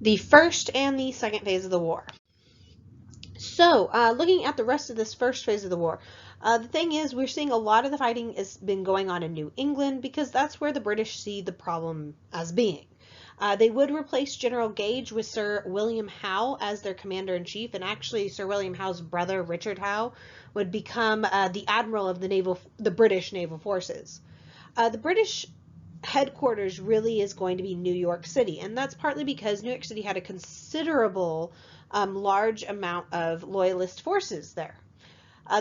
the first and the second phase of the war. So, looking at the rest of this first phase of the war, the thing is, we're seeing a lot of the fighting has been going on in New England because that's where the British see the problem as being. They would replace General Gage with Sir William Howe as their commander-in-chief, and actually Sir William Howe's brother, Richard Howe, would become the admiral of the British naval forces. The British headquarters really is going to be New York City, and that's partly because New York City had a considerable large amount of loyalist forces there.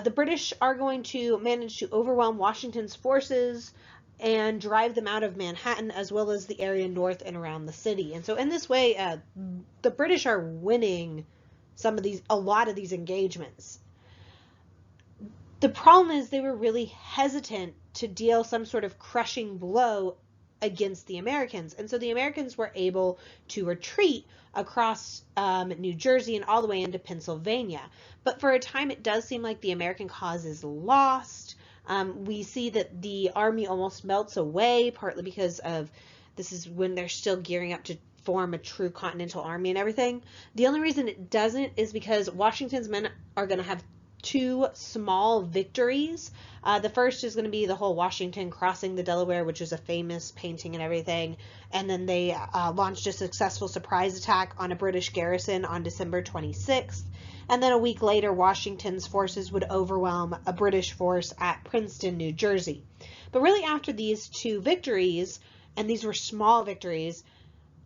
The British are going to manage to overwhelm Washington's forces and drive them out of Manhattan as well as the area north and around the city. And so in this way, the British are winning a lot of these engagements. The problem is they were really hesitant to deal some sort of crushing blow against the Americans. And so the Americans were able to retreat across New Jersey and all the way into Pennsylvania. But for a time, it does seem like the American cause is lost. We see that the army almost melts away, partly because of this is when they're still gearing up to form a true continental army and everything. The only reason it doesn't is because Washington's men are going to have two small victories. The first is going to be the whole Washington crossing the Delaware, which is a famous painting and everything. And then they launched a successful surprise attack on a British garrison on December 26th. And then a week later, Washington's forces would overwhelm a British force at Princeton, New Jersey. But really after these two victories, and these were small victories,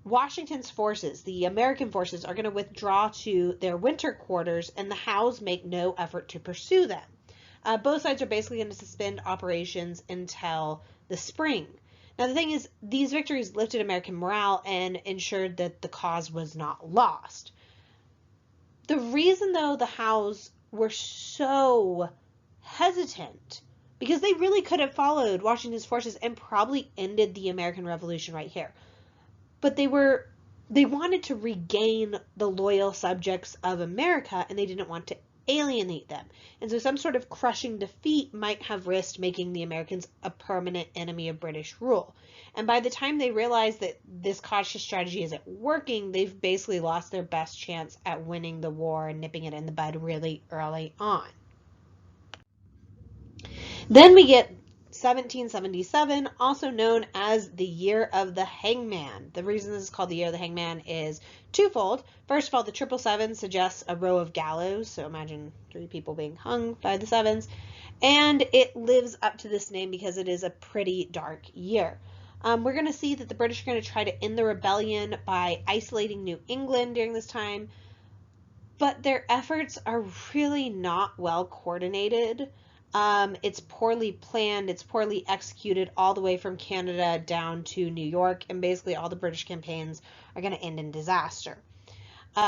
Washington's forces, the American forces, are going to withdraw to their winter quarters, and the Howes make no effort to pursue them. Both sides are basically going to suspend operations until the spring. Now, the thing is, these victories lifted American morale and ensured that the cause was not lost. The reason, though, the Howes were so hesitant, because they really could have followed Washington's forces and probably ended the American Revolution right here. But they wanted to regain the loyal subjects of America, and they didn't want to alienate them. And so some sort of crushing defeat might have risked making the Americans a permanent enemy of British rule. And by the time they realize that this cautious strategy isn't working, they've basically lost their best chance at winning the war and nipping it in the bud really early on. Then we get 1777, also known as the Year of the Hangman. The reason this is called the Year of the Hangman is twofold. First of all, the 777 suggests a row of gallows, so imagine 3 people being hung by the sevens, and it lives up to this name because it is a pretty dark year. We're going to see that the British are going to try to end the rebellion by isolating New England during this time, but their efforts are really not well coordinated. It's poorly planned, it's poorly executed all the way from Canada down to New York, and basically all the British campaigns are going to end in disaster.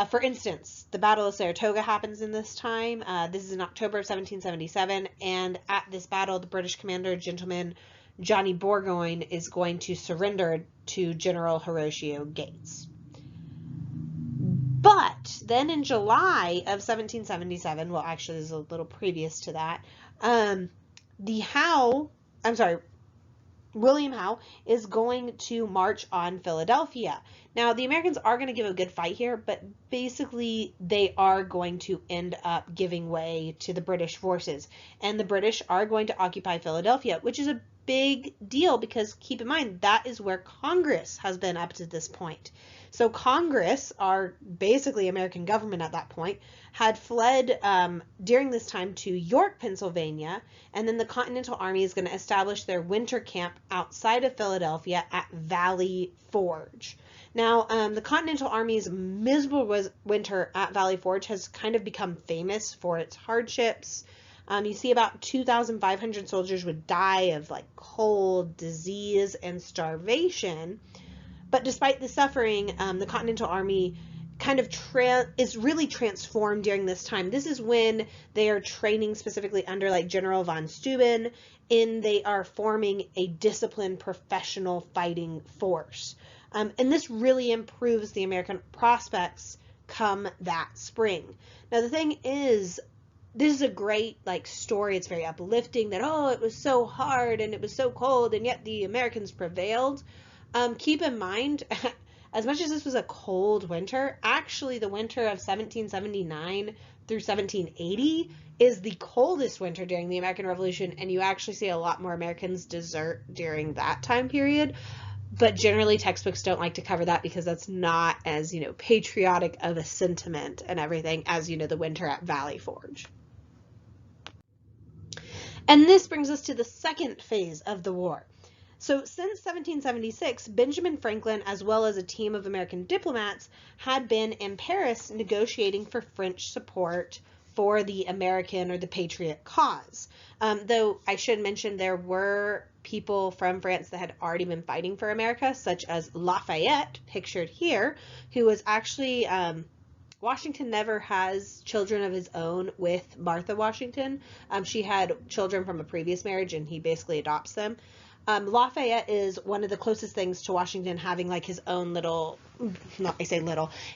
For instance, the Battle of Saratoga happens in this time. This is in October of 1777, and at this battle, the British commander, gentleman Johnny Burgoyne, is going to surrender to General Horatio Gates. But then in July of 1777, well, actually, this is a little previous to that, William Howe is going to march on Philadelphia. Now, the Americans are going to give a good fight here, but basically they are going to end up giving way to the British forces. And the British are going to occupy Philadelphia, which is a big deal because keep in mind, that is where Congress has been up to this point. So Congress, our basically American government at that point, had fled during this time to York, Pennsylvania, and then the Continental Army is going to establish their winter camp outside of Philadelphia at Valley Forge. Now, the Continental Army's miserable winter at Valley Forge has kind of become famous for its hardships. You see about 2,500 soldiers would die of like cold, disease, and starvation. But despite the suffering, the Continental Army kind of is really transformed during this time. This is when they are training specifically under like General von Steuben, and they are forming a disciplined professional fighting force. And this really improves the American prospects come that spring. Now the thing is, this is a great like story. It's very uplifting that, oh, it was so hard and it was so cold and yet the Americans prevailed. Keep in mind, as much as this was a cold winter, actually the winter of 1779 through 1780 is the coldest winter during the American Revolution, and you actually see a lot more Americans desert during that time period. But generally textbooks don't like to cover that because that's not as, patriotic of a sentiment and everything as, the winter at Valley Forge. And this brings us to the second phase of the war. So since 1776, Benjamin Franklin, as well as a team of American diplomats, had been in Paris negotiating for French support for the American or the Patriot cause. Though I should mention there were people from France that had already been fighting for America, such as Lafayette, pictured here, who was actually, Washington never has children of his own with Martha Washington. She had children from a previous marriage, and he basically adopts them. Lafayette is one of the closest things to Washington having like his own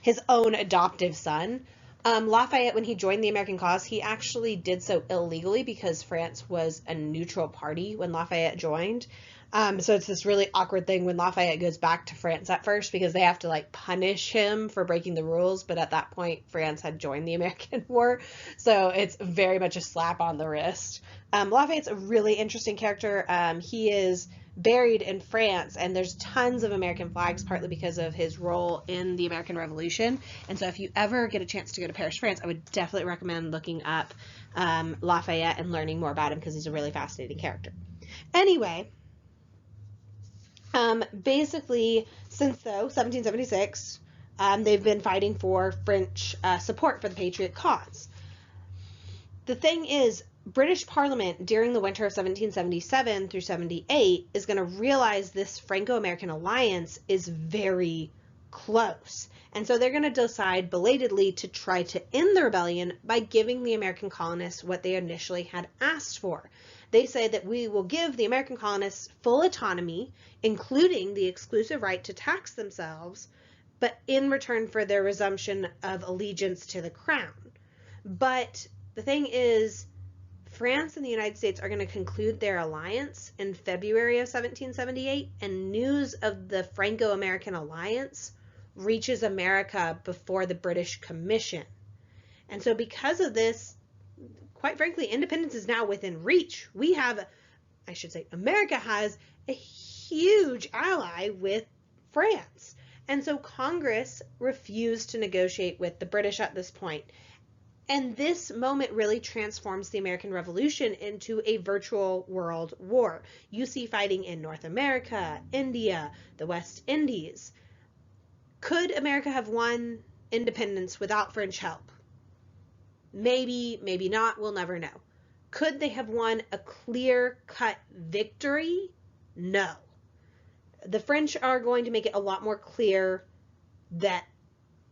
his own adoptive son. Lafayette, when he joined the American cause, he actually did so illegally because France was a neutral party when Lafayette joined. So it's this really awkward thing when Lafayette goes back to France at first because they have to like punish him for breaking the rules. But at that point, France had joined the American war. So it's very much a slap on the wrist. Lafayette's a really interesting character. He is buried in France, and there's tons of American flags, partly because of his role in the American Revolution. And so if you ever get a chance to go to Paris, France, I would definitely recommend looking up Lafayette and learning more about him because he's a really fascinating character. Anyway, basically, since 1776, they've been fighting for French support for the Patriot cause. The thing is, British Parliament during the winter of 1777 through 78 is going to realize this Franco-American alliance is very close. And so they're going to decide belatedly to try to end the rebellion by giving the American colonists what they initially had asked for. They say that we will give the American colonists full autonomy, including the exclusive right to tax themselves, but in return for their resumption of allegiance to the crown. But the thing is, France and the United States are going to conclude their alliance in February of 1778, and news of the Franco-American alliance reaches America before the British Commission. And so because of this, quite frankly, independence is now within reach. America has a huge ally with France. And so Congress refused to negotiate with the British at this point. And this moment really transforms the American Revolution into a virtual world war. You see fighting in North America, India, the West Indies. Could America have won independence without French help? Maybe, maybe not, we'll never know. Could they have won a clear-cut victory? No. The French are going to make it a lot more clear that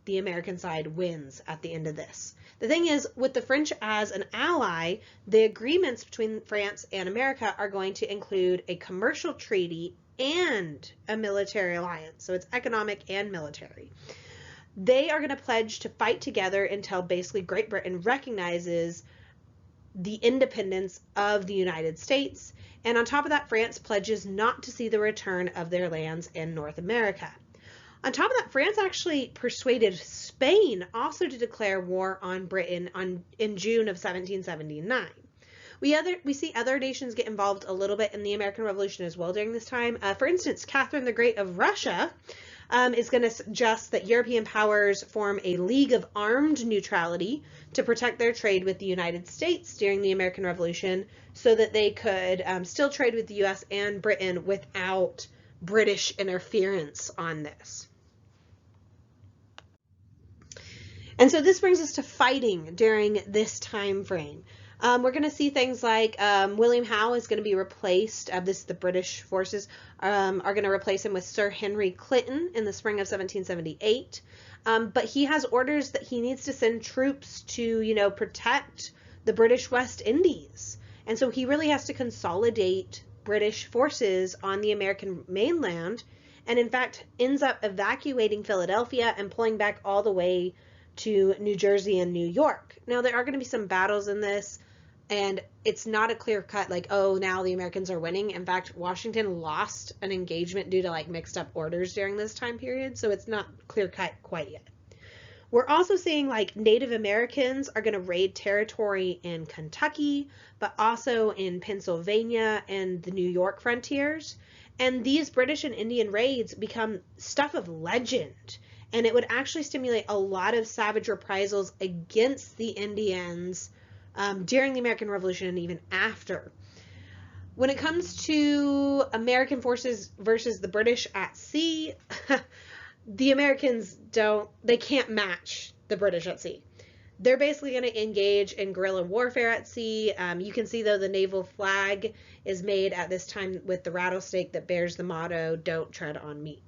the American side wins at the end of this. The thing is, with the French as an ally, the agreements between France and America are going to include a commercial treaty and a military alliance. So it's economic and military. They are going to pledge to fight together until basically Great Britain recognizes the independence of the United States. And on top of that, France pledges not to see the return of their lands in North America. On top of that, France actually persuaded Spain also to declare war on Britain in June of 1779. We see other nations get involved a little bit in the American Revolution as well during this time. For instance, Catherine the Great of Russia is going to suggest that European powers form a league of armed neutrality to protect their trade with the United States during the American Revolution so that they could still trade with the U.S. and Britain without British interference on this. And so this brings us to fighting during this time frame. We're going to see things like William Howe is going to be replaced, the British forces are going to replace him with Sir Henry Clinton in the spring of 1778. But he has orders that he needs to send troops to, protect the British West Indies. And so he really has to consolidate British forces on the American mainland, and in fact ends up evacuating Philadelphia and pulling back all the way to New Jersey and New York. Now, there are going to be some battles in this, And it's not a clear cut, like, oh, now the Americans are winning. In fact, Washington lost an engagement due to like mixed up orders during this time period. So it's not clear cut quite yet. We're also seeing like Native Americans are going to raid territory in Kentucky, but also in Pennsylvania and the New York frontiers. And these British and Indian raids become stuff of legend. And it would actually stimulate a lot of savage reprisals against the Indians during the American Revolution and even after. When it comes to American forces versus the British at sea, the Americans they can't match the British at sea. They're basically going to engage in guerrilla warfare at sea. You can see, though, the naval flag is made at this time with the rattlesnake that bears the motto, "Don't tread on me."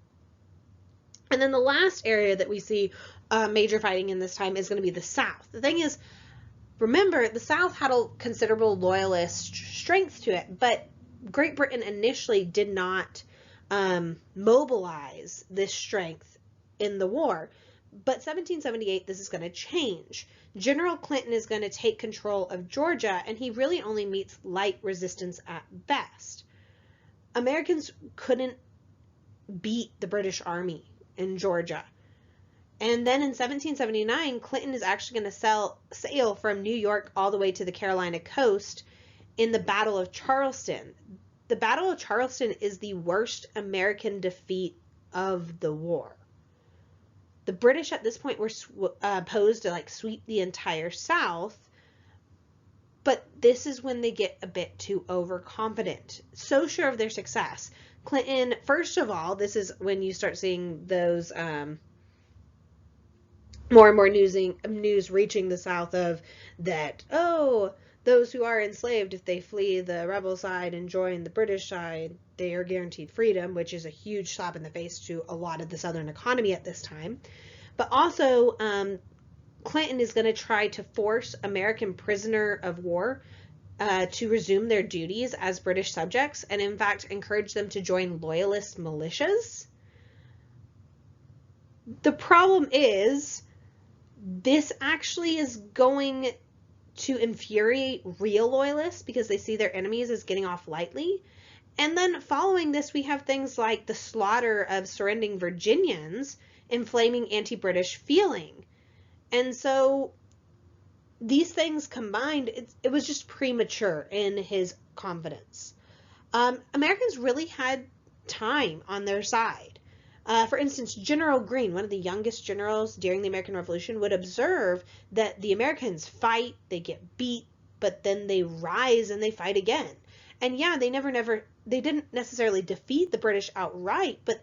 And then the last area that we see major fighting in this time is going to be the South. The thing is, remember, the South had a considerable loyalist strength to it, but Great Britain initially did not mobilize this strength in the war. But 1778, this is going to change. General Clinton is going to take control of Georgia, and he really only meets light resistance at best. Americans couldn't beat the British Army in Georgia. And then in 1779, Clinton is actually going to sail from New York all the way to the Carolina coast in the Battle of Charleston. The Battle of Charleston is the worst American defeat of the war. The British at this point were posed to like sweep the entire South, but this is when they get a bit too overconfident. So sure of their success. Clinton, first of all, this is when you start seeing those more and more news reaching the South of that, oh, those who are enslaved, if they flee the rebel side and join the British side, they are guaranteed freedom, which is a huge slap in the face to a lot of the Southern economy at this time. But also, Clinton is going to try to force American prisoner of war to resume their duties as British subjects, and in fact encourage them to join loyalist militias. The problem is, this actually is going to infuriate real loyalists because they see their enemies as getting off lightly. And then following this, we have things like the slaughter of surrendering Virginians, inflaming anti-British feeling. And so these things combined, it was just premature in his confidence. Americans really had time on their side. For instance, General Greene, one of the youngest generals during the American Revolution, would observe that the Americans fight, they get beat, but then they rise and they fight again. And yeah, they didn't necessarily defeat the British outright, but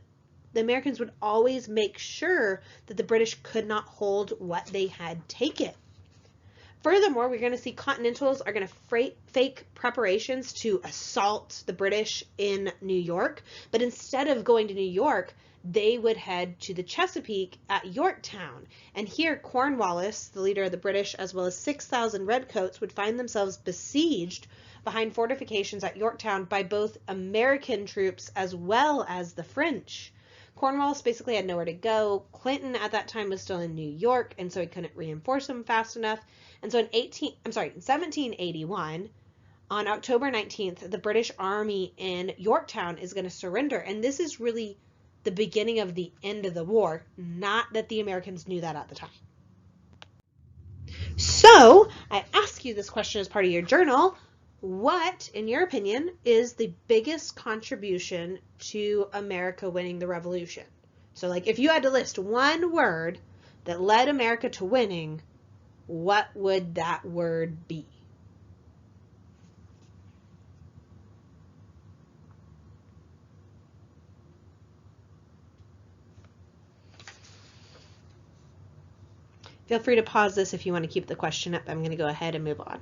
the Americans would always make sure that the British could not hold what they had taken. Furthermore, we're going to see Continentals are going to fake preparations to assault the British in New York, but instead of going to New York, they would head to the Chesapeake at Yorktown. And here Cornwallis, the leader of the British, as well as 6,000 redcoats, would find themselves besieged behind fortifications at Yorktown by both American troops as well as the French. Cornwallis basically had nowhere to go. Clinton at that time was still in New York, and so he couldn't reinforce them fast enough. And so in 1781, on October 19th, the British Army in Yorktown is going to surrender. And this is really the beginning of the end of the war, not that the Americans knew that at the time. So I ask you this question as part of your journal. What, in your opinion, is the biggest contribution to America winning the Revolution? So like if you had to list one word that led America to winning, what would that word be? Feel free to pause this if you want to keep the question up. I'm going to go ahead and move on.